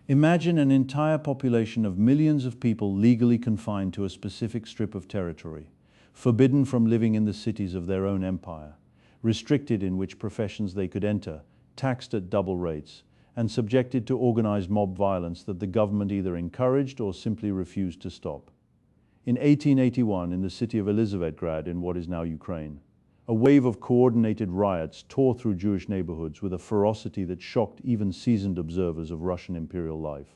Imagine an entire population of millions of people legally confined to a specific strip of territory, forbidden from living in the cities of their own empire, restricted in which professions they could enter, taxed at double rates, and subjected to organized mob violence that the government either encouraged or simply refused to stop. In 1881, in the city of Elizabethgrad in what is now Ukraine, a wave of coordinated riots tore through Jewish neighborhoods with a ferocity that shocked even seasoned observers of Russian imperial life.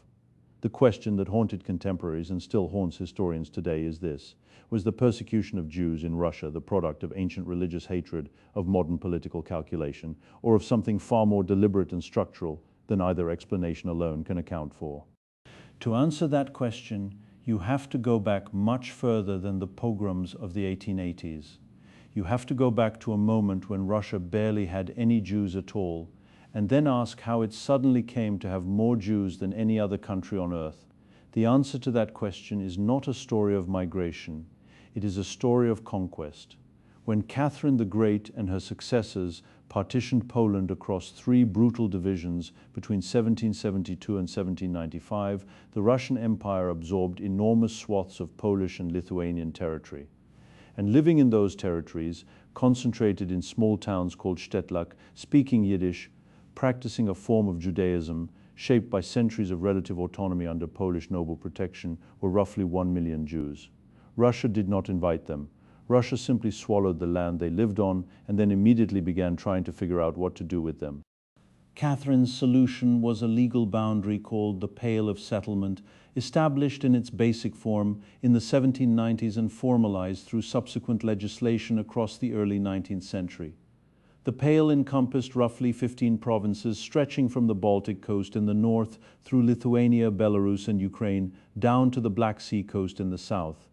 The question that haunted contemporaries and still haunts historians today is this: was the persecution of Jews in Russia the product of ancient religious hatred, of modern political calculation, or of something far more deliberate and structural than either explanation alone can account for? To answer that question, you have to go back much further than the pogroms of the 1880s. You have to go back to a moment when Russia barely had any Jews at all, and then ask how it suddenly came to have more Jews than any other country on earth. The answer to that question is not a story of migration. It is a story of conquest. When Catherine the Great and her successors partitioned Poland across three brutal divisions between 1772 and 1795, the Russian Empire absorbed enormous swaths of Polish and Lithuanian territory. And living in those territories, concentrated in small towns called Shtetlak, speaking Yiddish, practicing a form of Judaism, shaped by centuries of relative autonomy under Polish noble protection, were roughly 1 million Jews. Russia did not invite them. Russia simply swallowed the land they lived on and then immediately began trying to figure out what to do with them. Catherine's solution was a legal boundary called the Pale of Settlement, established in its basic form in the 1790s and formalized through subsequent legislation across the early 19th century. The Pale encompassed roughly 15 provinces stretching from the Baltic coast in the north through Lithuania, Belarus, and Ukraine down to the Black Sea coast in the south.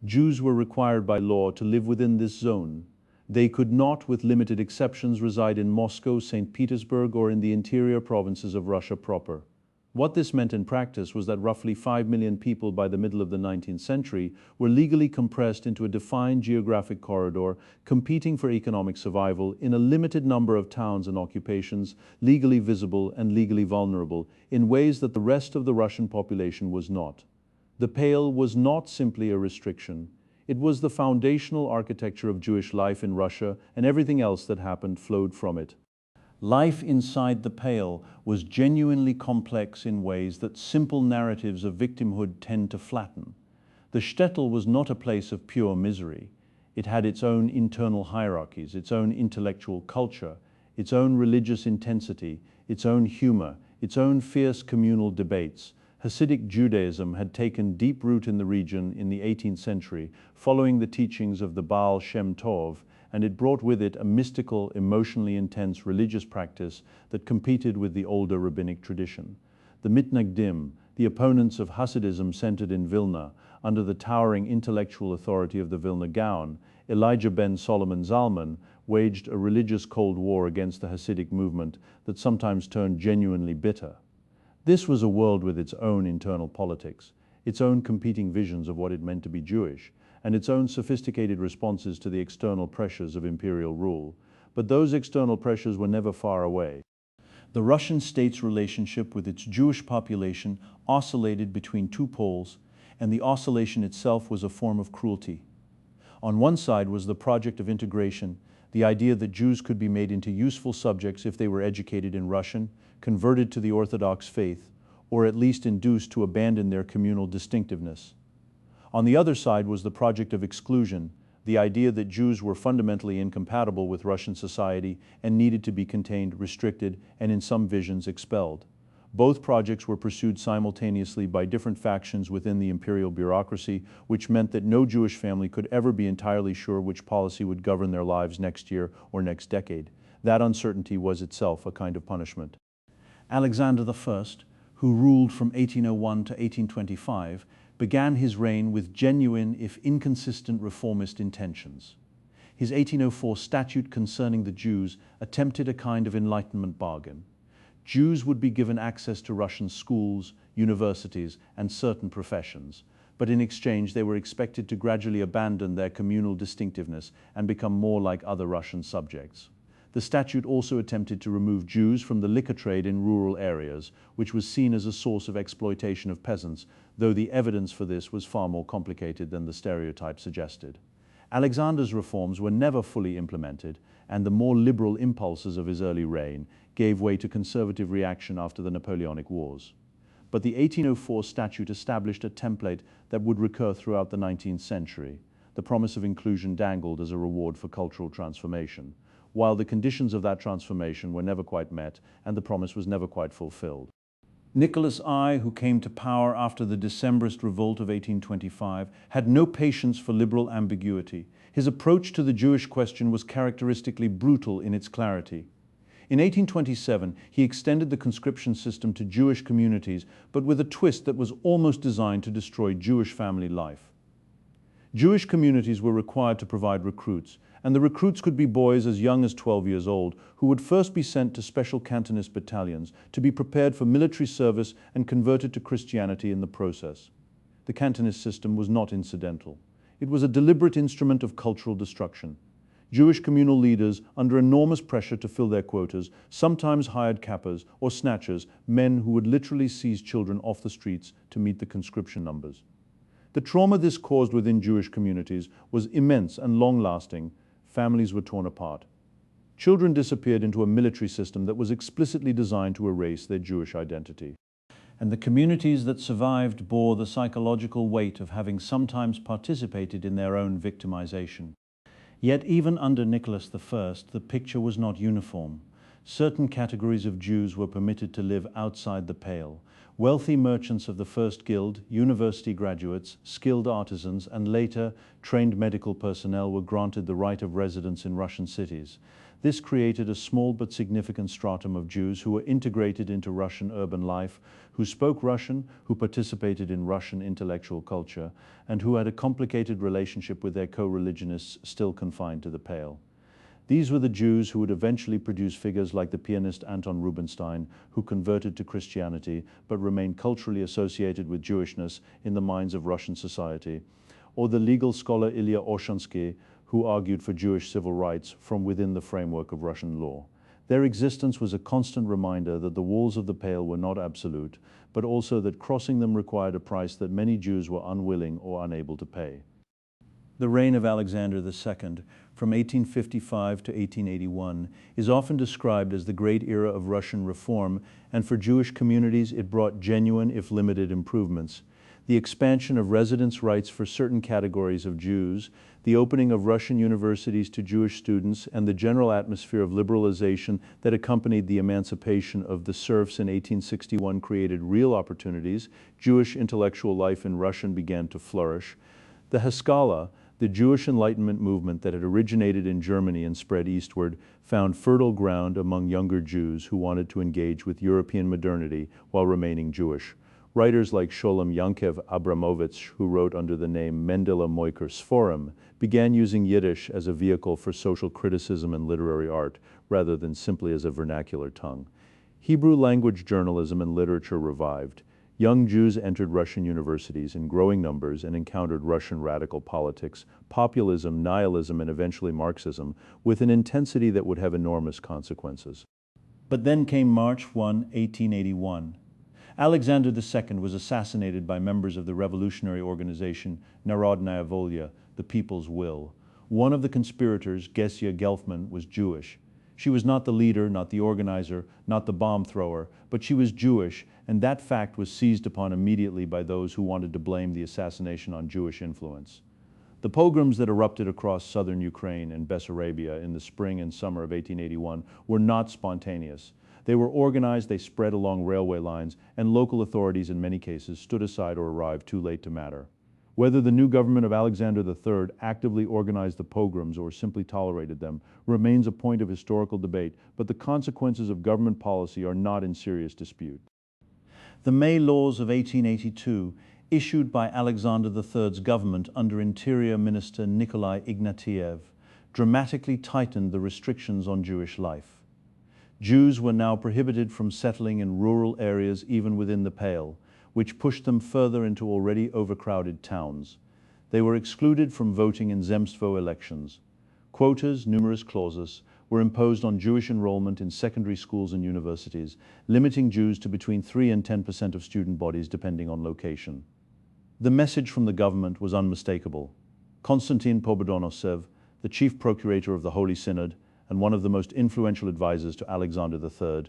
Jews were required by law to live within this zone. They could not, with limited exceptions, reside in Moscow, St. Petersburg, or in the interior provinces of Russia proper. What this meant in practice was that roughly 5 million people by the middle of the 19th century were legally compressed into a defined geographic corridor, competing for economic survival in a limited number of towns and occupations, legally visible and legally vulnerable, in ways that the rest of the Russian population was not. The Pale was not simply a restriction. It was the foundational architecture of Jewish life in Russia, and everything else that happened flowed from it. Life inside the Pale was genuinely complex in ways that simple narratives of victimhood tend to flatten. The shtetl was not a place of pure misery. It had its own internal hierarchies, its own intellectual culture, its own religious intensity, its own humor, its own fierce communal debates. Hasidic Judaism had taken deep root in the region in the 18th century, following the teachings of the Baal Shem Tov, and it brought with it a mystical, emotionally intense religious practice that competed with the older rabbinic tradition. The Mitnagdim, the opponents of Hasidism centered in Vilna, under the towering intellectual authority of the Vilna Gaon, Elijah ben Solomon Zalman, waged a religious Cold War against the Hasidic movement that sometimes turned genuinely bitter. This was a world with its own internal politics, its own competing visions of what it meant to be Jewish, and its own sophisticated responses to the external pressures of imperial rule. But those external pressures were never far away. The Russian state's relationship with its Jewish population oscillated between two poles, and the oscillation itself was a form of cruelty. On one side was the project of integration, the idea that Jews could be made into useful subjects if they were educated in Russian, converted to the Orthodox faith, or at least induced to abandon their communal distinctiveness. On the other side was the project of exclusion, the idea that Jews were fundamentally incompatible with Russian society and needed to be contained, restricted, and in some visions expelled. Both projects were pursued simultaneously by different factions within the imperial bureaucracy, which meant that no Jewish family could ever be entirely sure which policy would govern their lives next year or next decade. That uncertainty was itself a kind of punishment. Alexander I, who ruled from 1801 to 1825, began his reign with genuine, if inconsistent, reformist intentions. His 1804 statute concerning the Jews attempted a kind of Enlightenment bargain. Jews would be given access to Russian schools, universities, and certain professions, but in exchange they were expected to gradually abandon their communal distinctiveness and become more like other Russian subjects. The statute also attempted to remove Jews from the liquor trade in rural areas, which was seen as a source of exploitation of peasants, though the evidence for this was far more complicated than the stereotype suggested. Alexander's reforms were never fully implemented, and the more liberal impulses of his early reign gave way to conservative reaction after the Napoleonic Wars. But the 1804 statute established a template that would recur throughout the 19th century. The promise of inclusion dangled as a reward for cultural transformation, while the conditions of that transformation were never quite met and the promise was never quite fulfilled. Nicholas I, who came to power after the Decembrist revolt of 1825, had no patience for liberal ambiguity. His approach to the Jewish question was characteristically brutal in its clarity. In 1827, he extended the conscription system to Jewish communities, but with a twist that was almost designed to destroy Jewish family life. Jewish communities were required to provide recruits, and the recruits could be boys as young as 12 years old, who would first be sent to special Cantonist battalions to be prepared for military service and converted to Christianity in the process. The Cantonist system was not incidental. It was a deliberate instrument of cultural destruction. Jewish communal leaders, under enormous pressure to fill their quotas, sometimes hired cappers or snatchers, men who would literally seize children off the streets to meet the conscription numbers. The trauma this caused within Jewish communities was immense and long-lasting. Families were torn apart. Children disappeared into a military system that was explicitly designed to erase their Jewish identity. And the communities that survived bore the psychological weight of having sometimes participated in their own victimization. Yet even under Nicholas I, the picture was not uniform. Certain categories of Jews were permitted to live outside the pale. Wealthy merchants of the First Guild, university graduates, skilled artisans, and later trained medical personnel were granted the right of residence in Russian cities. This created a small but significant stratum of Jews who were integrated into Russian urban life, who spoke Russian, who participated in Russian intellectual culture, and who had a complicated relationship with their co-religionists still confined to the Pale. These were the Jews who would eventually produce figures like the pianist Anton Rubinstein, who converted to Christianity but remained culturally associated with Jewishness in the minds of Russian society, or the legal scholar Ilya Orshansky, who argued for Jewish civil rights from within the framework of Russian law. Their existence was a constant reminder that the walls of the Pale were not absolute, but also that crossing them required a price that many Jews were unwilling or unable to pay. The reign of Alexander II, from 1855 to 1881, is often described as the great era of Russian reform, and for Jewish communities it brought genuine, if limited, improvements. The expansion of residence rights for certain categories of Jews, the opening of Russian universities to Jewish students, and the general atmosphere of liberalization that accompanied the emancipation of the serfs in 1861 created real opportunities. Jewish intellectual life in Russian began to flourish. The Haskalah, the Jewish Enlightenment movement that had originated in Germany and spread eastward, found fertile ground among younger Jews who wanted to engage with European modernity while remaining Jewish. Writers like Sholem Yankev Abramovich, who wrote under the name Mendele Moiker Sforim, began using Yiddish as a vehicle for social criticism and literary art, rather than simply as a vernacular tongue. Hebrew language journalism and literature revived. Young Jews entered Russian universities in growing numbers and encountered Russian radical politics, populism, nihilism, and eventually Marxism, with an intensity that would have enormous consequences. But then came March 1, 1881. Alexander II was assassinated by members of the revolutionary organization Narodnaya Volya, the People's Will. One of the conspirators, Gesya Gelfman, was Jewish. She was not the leader, not the organizer, not the bomb thrower, but she was Jewish, and that fact was seized upon immediately by those who wanted to blame the assassination on Jewish influence. The pogroms that erupted across southern Ukraine and Bessarabia in the spring and summer of 1881 were not spontaneous. They were organized, they spread along railway lines, and local authorities in many cases stood aside or arrived too late to matter. Whether the new government of Alexander III actively organized the pogroms or simply tolerated them remains a point of historical debate, but the consequences of government policy are not in serious dispute. The May Laws of 1882, issued by Alexander III's government under Interior Minister Nikolai Ignatiev, dramatically tightened the restrictions on Jewish life. Jews were now prohibited from settling in rural areas even within the Pale, which pushed them further into already overcrowded towns. They were excluded from voting in Zemstvo elections. Quotas, numerous clauses, were imposed on Jewish enrollment in secondary schools and universities, limiting Jews to between 3 and 10% of student bodies depending on location. The message from the government was unmistakable. Konstantin Pobedonostsev, the chief procurator of the Holy Synod and one of the most influential advisors to Alexander III,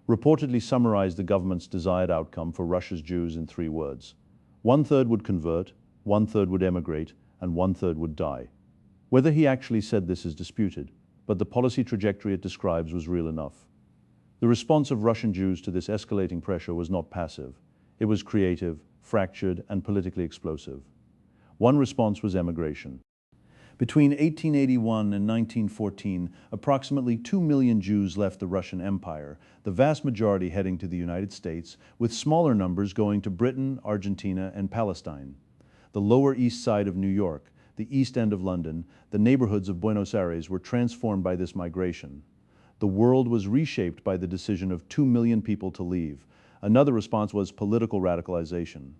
reportedly summarized the government's desired outcome for Russia's Jews in 3 words. 1/3 would convert, 1/3 would emigrate, and 1/3 would die. Whether he actually said this is disputed, but the policy trajectory it describes was real enough. The response of Russian Jews to this escalating pressure was not passive. It was creative, fractured, and politically explosive. One response was emigration. Between 1881 and 1914, approximately 2 million Jews left the Russian Empire, the vast majority heading to the United States, with smaller numbers going to Britain, Argentina, and Palestine. The Lower East Side of New York, the East End of London, the neighborhoods of Buenos Aires were transformed by this migration. The world was reshaped by the decision of 2 million people to leave. Another response was political radicalization.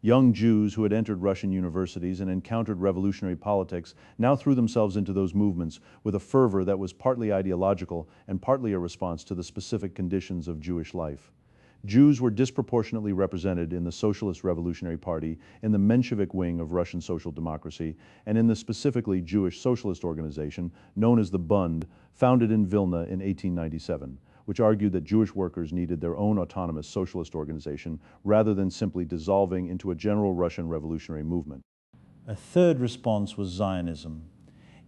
Young Jews who had entered Russian universities and encountered revolutionary politics now threw themselves into those movements with a fervor that was partly ideological and partly a response to the specific conditions of Jewish life. Jews were disproportionately represented in the Socialist Revolutionary Party, in the Menshevik wing of Russian social democracy, and in the specifically Jewish socialist organization known as the Bund, founded in Vilna in 1897. Which argued that Jewish workers needed their own autonomous socialist organization rather than simply dissolving into a general Russian revolutionary movement. A third response was Zionism.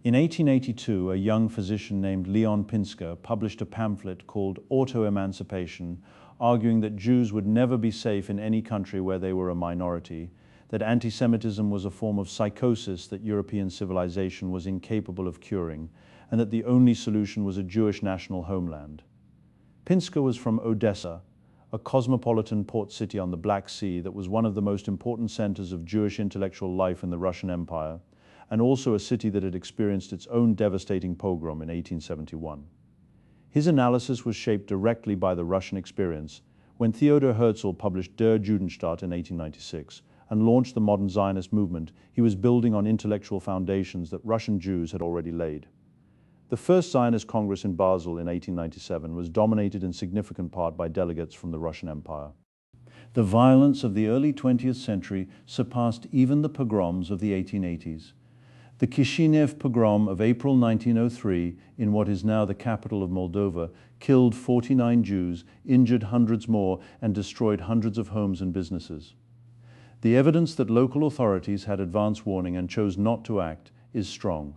In 1882, a young physician named Leon Pinsker published a pamphlet called Auto-Emancipation, arguing that Jews would never be safe in any country where they were a minority, that anti-Semitism was a form of psychosis that European civilization was incapable of curing, and that the only solution was a Jewish national homeland. Pinsker was from Odessa, a cosmopolitan port city on the Black Sea that was one of the most important centers of Jewish intellectual life in the Russian Empire, and also a city that had experienced its own devastating pogrom in 1871. His analysis was shaped directly by the Russian experience when Theodor Herzl published Der Judenstaat in 1896 and launched the modern Zionist movement. He was building on intellectual foundations that Russian Jews had already laid. The first Zionist Congress in Basel in 1897 was dominated in significant part by delegates from the Russian Empire. The violence of the early 20th century surpassed even the pogroms of the 1880s. The Kishinev pogrom of April 1903, in what is now the capital of Moldova, killed 49 Jews, injured hundreds more, and destroyed hundreds of homes and businesses. The evidence that local authorities had advance warning and chose not to act is strong.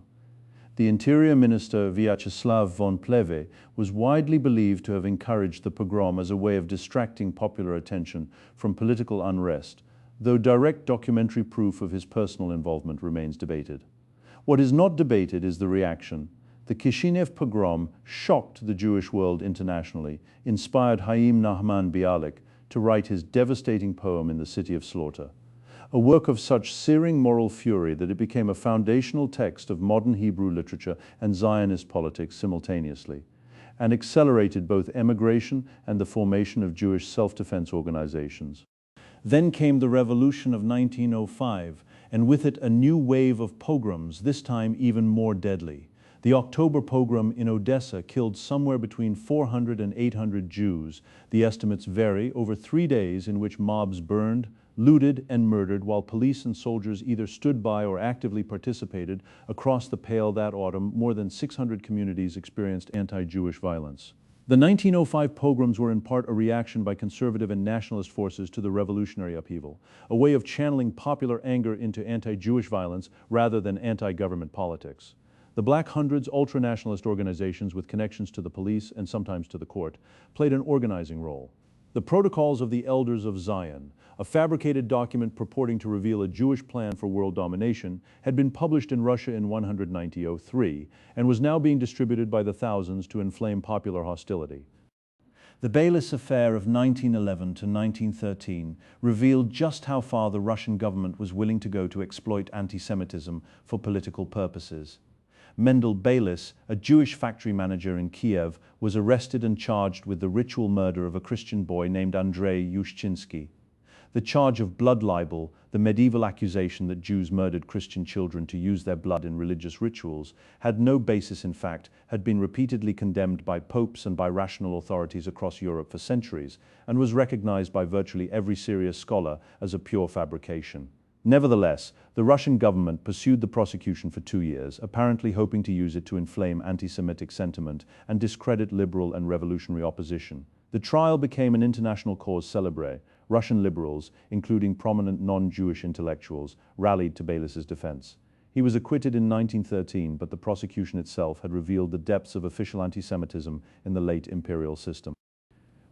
The Interior Minister Vyacheslav von Plehve was widely believed to have encouraged the pogrom as a way of distracting popular attention from political unrest, though direct documentary proof of his personal involvement remains debated. What is not debated is the reaction. The Kishinev pogrom shocked the Jewish world internationally, inspired Chaim Nahman Bialik to write his devastating poem In the City of Slaughter, a work of such searing moral fury that it became a foundational text of modern Hebrew literature and Zionist politics simultaneously, and accelerated both emigration and the formation of Jewish self-defense organizations. Then came the revolution of 1905, and with it a new wave of pogroms, this time even more deadly. The October pogrom in Odessa killed somewhere between 400 and 800 Jews. The estimates vary, over 3 days in which mobs burned, looted, and murdered, while police and soldiers either stood by or actively participated. Across the Pale that autumn, more than 600 communities experienced anti-Jewish violence. The 1905 pogroms were in part a reaction by conservative and nationalist forces to the revolutionary upheaval, a way of channeling popular anger into anti-Jewish violence rather than anti-government politics. The Black Hundreds, ultra-nationalist organizations with connections to the police and sometimes to the court, played an organizing role. The Protocols of the Elders of Zion, a fabricated document purporting to reveal a Jewish plan for world domination, had been published in Russia in 190-03 and was now being distributed by the thousands to inflame popular hostility. The Baylis affair of 1911 to 1913 revealed just how far the Russian government was willing to go to exploit anti-Semitism for political purposes. Mendel Baylis, a Jewish factory manager in Kiev, was arrested and charged with the ritual murder of a Christian boy named Andrei Yushchinsky. The charge of blood libel, the medieval accusation that Jews murdered Christian children to use their blood in religious rituals, had no basis in fact, had been repeatedly condemned by popes and by rational authorities across Europe for centuries, and was recognized by virtually every serious scholar as a pure fabrication. Nevertheless, the Russian government pursued the prosecution for 2 years, apparently hoping to use it to inflame anti-Semitic sentiment and discredit liberal and revolutionary opposition. The trial became an international cause célèbre. Russian liberals, including prominent non-Jewish intellectuals, rallied to Bayless's defense. He was acquitted in 1913, but the prosecution itself had revealed the depths of official anti-Semitism in the late imperial system.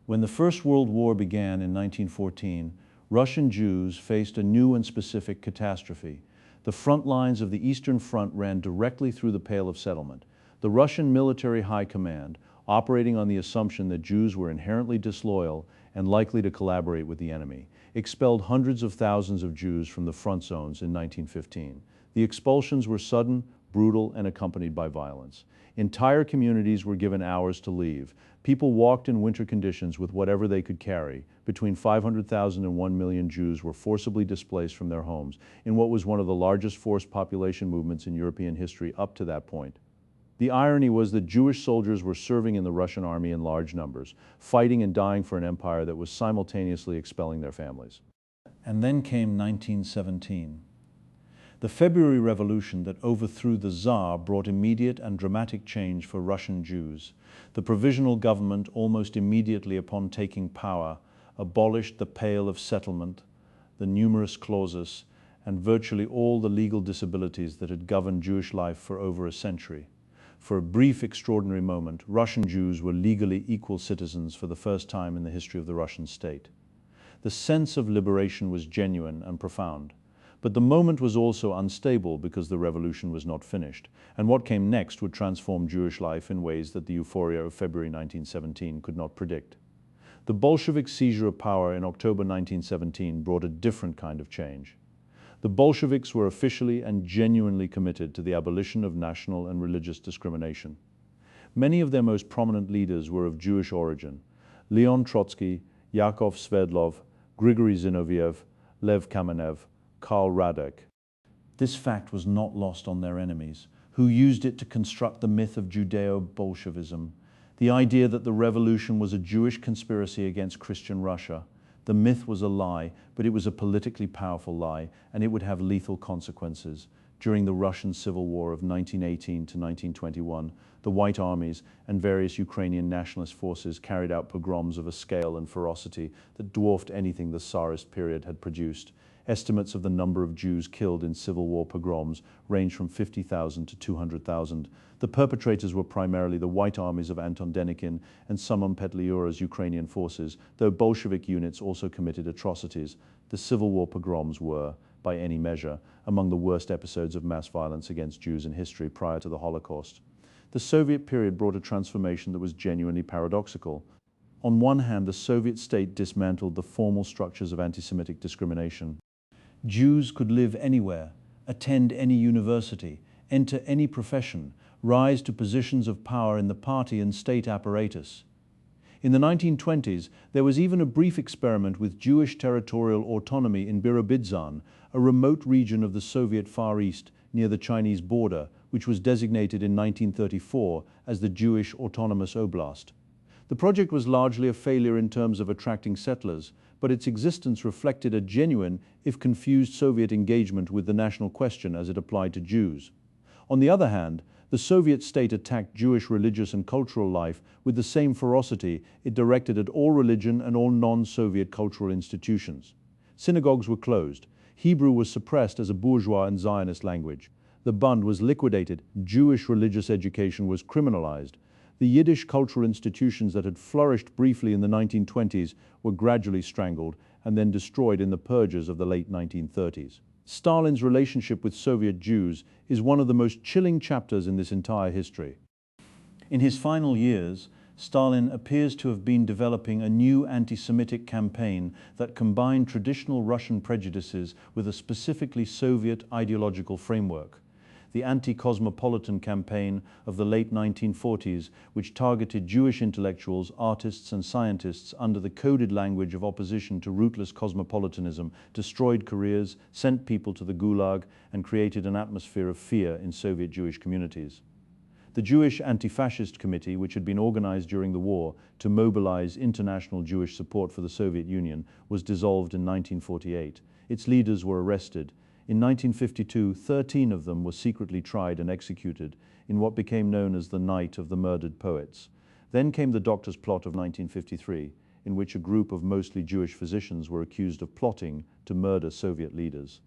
When the First World War began in 1914, Russian Jews faced a new and specific catastrophe. The front lines of the Eastern Front ran directly through the Pale of Settlement. The Russian military high command, operating on the assumption that Jews were inherently disloyal and likely to collaborate with the enemy, expelled hundreds of thousands of Jews from the front zones in 1915. The expulsions were sudden, brutal, and accompanied by violence. Entire communities were given hours to leave. People walked in winter conditions with whatever they could carry. Between 500,000 and 1 million Jews were forcibly displaced from their homes in what was one of the largest forced population movements in European history up to that point. The irony was that Jewish soldiers were serving in the Russian army in large numbers, fighting and dying for an empire that was simultaneously expelling their families. And then came 1917. The February Revolution that overthrew the Tsar brought immediate and dramatic change for Russian Jews. The provisional government, almost immediately upon taking power, abolished the Pale of Settlement, the numerous clauses, and virtually all the legal disabilities that had governed Jewish life for over a century. For a brief, extraordinary moment, Russian Jews were legally equal citizens for the first time in the history of the Russian state. The sense of liberation was genuine and profound. But the moment was also unstable because the revolution was not finished, and what came next would transform Jewish life in ways that the euphoria of February 1917 could not predict. The Bolshevik seizure of power in October 1917 brought a different kind of change. The Bolsheviks were officially and genuinely committed to the abolition of national and religious discrimination. Many of their most prominent leaders were of Jewish origin: Leon Trotsky, Yakov Sverdlov, Grigory Zinoviev, Lev Kamenev, Karl Radek. This fact was not lost on their enemies, who used it to construct the myth of Judeo-Bolshevism, the idea that the revolution was a Jewish conspiracy against Christian Russia. The myth was a lie, but it was a politically powerful lie, and it would have lethal consequences. During the Russian Civil War of 1918 to 1921, the White Armies and various Ukrainian nationalist forces carried out pogroms of a scale and ferocity that dwarfed anything the Tsarist period had produced. Estimates of the number of Jews killed in Civil War pogroms range from 50,000 to 200,000. The perpetrators were primarily the White Armies of Anton Denikin and Semyon Petliura's Ukrainian forces, though Bolshevik units also committed atrocities. The Civil War pogroms were, by any measure, among the worst episodes of mass violence against Jews in history prior to the Holocaust. The Soviet period brought a transformation that was genuinely paradoxical. On one hand, the Soviet state dismantled the formal structures of anti-Semitic discrimination. Jews could live anywhere, attend any university, enter any profession, rise to positions of power in the party and state apparatus. In the 1920s, there was even a brief experiment with Jewish territorial autonomy in Birobidzhan, a remote region of the Soviet Far East near the Chinese border, which was designated in 1934 as the Jewish Autonomous Oblast. The project was largely a failure in terms of attracting settlers, but its existence reflected a genuine, if confused, Soviet engagement with the national question as it applied to Jews. On the other hand, the Soviet state attacked Jewish religious and cultural life with the same ferocity it directed at all religion and all non-Soviet cultural institutions. Synagogues were closed. Hebrew was suppressed as a bourgeois and Zionist language. The Bund was liquidated. Jewish religious education was criminalized. The Yiddish cultural institutions that had flourished briefly in the 1920s were gradually strangled and then destroyed in the purges of the late 1930s. Stalin's relationship with Soviet Jews is one of the most chilling chapters in this entire history. In his final years, Stalin appears to have been developing a new anti-Semitic campaign that combined traditional Russian prejudices with a specifically Soviet ideological framework. the anti-cosmopolitan campaign of the late 1940s, which targeted Jewish intellectuals, artists, and scientists under the coded language of opposition to rootless cosmopolitanism, destroyed careers, sent people to the Gulag, and created an atmosphere of fear in Soviet Jewish communities. The Jewish Anti-Fascist Committee, which had been organized during the war to mobilize international Jewish support for the Soviet Union, was dissolved in 1948. Its leaders were arrested. In 1952, 13 of them were secretly tried and executed in what became known as the Night of the Murdered Poets. Then came the Doctor's Plot of 1953, in which a group of mostly Jewish physicians were accused of plotting to murder Soviet leaders.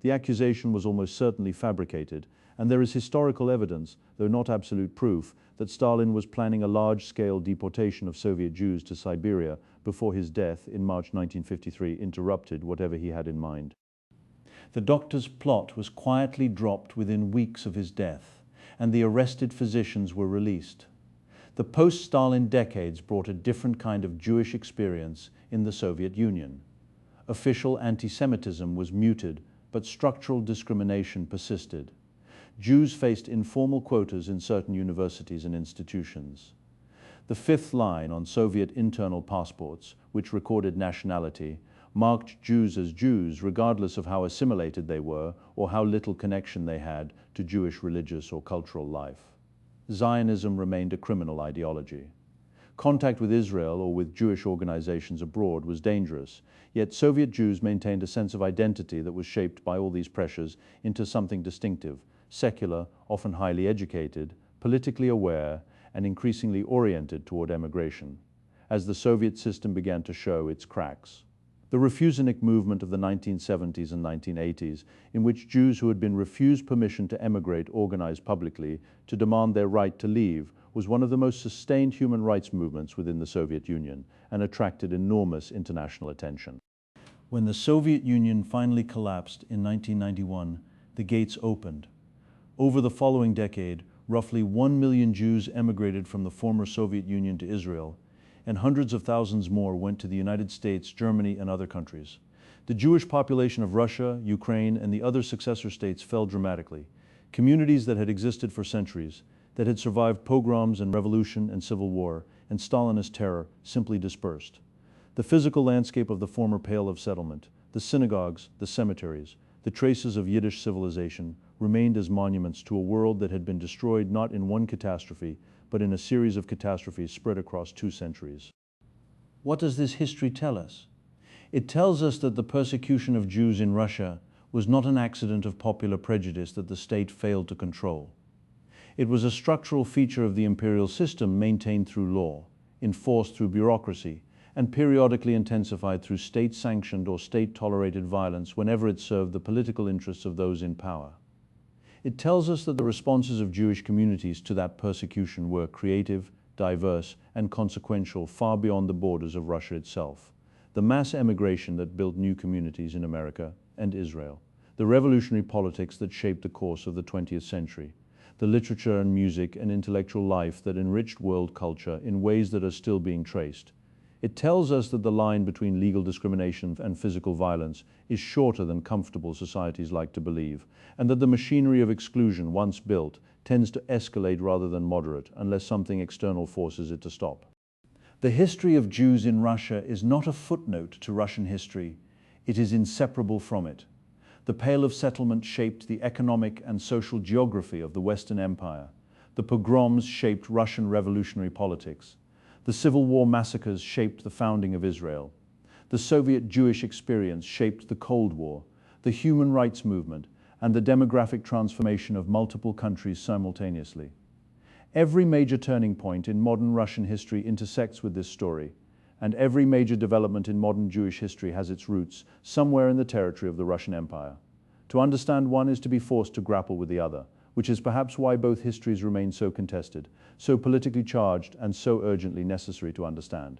The accusation was almost certainly fabricated, and there is historical evidence, though not absolute proof, that Stalin was planning a large-scale deportation of Soviet Jews to Siberia before his death in March 1953 interrupted whatever he had in mind. The doctor's plot was quietly dropped within weeks of his death, and the arrested physicians were released. The post-Stalin decades brought a different kind of Jewish experience in the Soviet Union. Official anti-Semitism was muted, but structural discrimination persisted. Jews faced informal quotas in certain universities and institutions. The fifth line on Soviet internal passports, which recorded nationality, marked Jews as Jews regardless of how assimilated they were or how little connection they had to Jewish religious or cultural life. Zionism remained a criminal ideology. Contact with Israel or with Jewish organizations abroad was dangerous, yet Soviet Jews maintained a sense of identity that was shaped by all these pressures into something distinctive, secular, often highly educated, politically aware, and increasingly oriented toward emigration, as the Soviet system began to show its cracks. The Refusenik movement of the 1970s and 1980s, in which Jews who had been refused permission to emigrate organized publicly to demand their right to leave, was one of the most sustained human rights movements within the Soviet Union and attracted enormous international attention. When the Soviet Union finally collapsed in 1991, the gates opened. Over the following decade, roughly 1 million Jews emigrated from the former Soviet Union to Israel, and hundreds of thousands more went to the United States, Germany, and other countries. The Jewish population of Russia, Ukraine, and the other successor states fell dramatically. Communities that had existed for centuries, that had survived pogroms and revolution and civil war, and Stalinist terror, simply dispersed. The physical landscape of the former Pale of Settlement, the synagogues, the cemeteries, the traces of Yiddish civilization remained as monuments to a world that had been destroyed not in one catastrophe, but in a series of catastrophes spread across 2 centuries. What does this history tell us? It tells us that the persecution of Jews in Russia was not an accident of popular prejudice that the state failed to control. It was a structural feature of the imperial system maintained through law, enforced through bureaucracy, and periodically intensified through state-sanctioned or state-tolerated violence whenever it served the political interests of those in power. It tells us that the responses of Jewish communities to that persecution were creative, diverse, and consequential far beyond the borders of Russia itself. The mass emigration that built new communities in America and Israel, the revolutionary politics that shaped the course of the 20th century, the literature and music and intellectual life that enriched world culture in ways that are still being traced. It tells us that the line between legal discrimination and physical violence is shorter than comfortable societies like to believe, and that the machinery of exclusion once built tends to escalate rather than moderate unless something external forces it to stop. The history of Jews in Russia is not a footnote to Russian history. It is inseparable from it. The Pale of Settlement shaped the economic and social geography of the Western Empire. The pogroms shaped Russian revolutionary politics. The Civil War massacres shaped the founding of Israel. The Soviet Jewish experience shaped the Cold War, the human rights movement, and the demographic transformation of multiple countries simultaneously. Every major turning point in modern Russian history intersects with this story, and every major development in modern Jewish history has its roots somewhere in the territory of the Russian Empire. To understand one is to be forced to grapple with the other, which is perhaps why both histories remain so contested, so politically charged, and so urgently necessary to understand.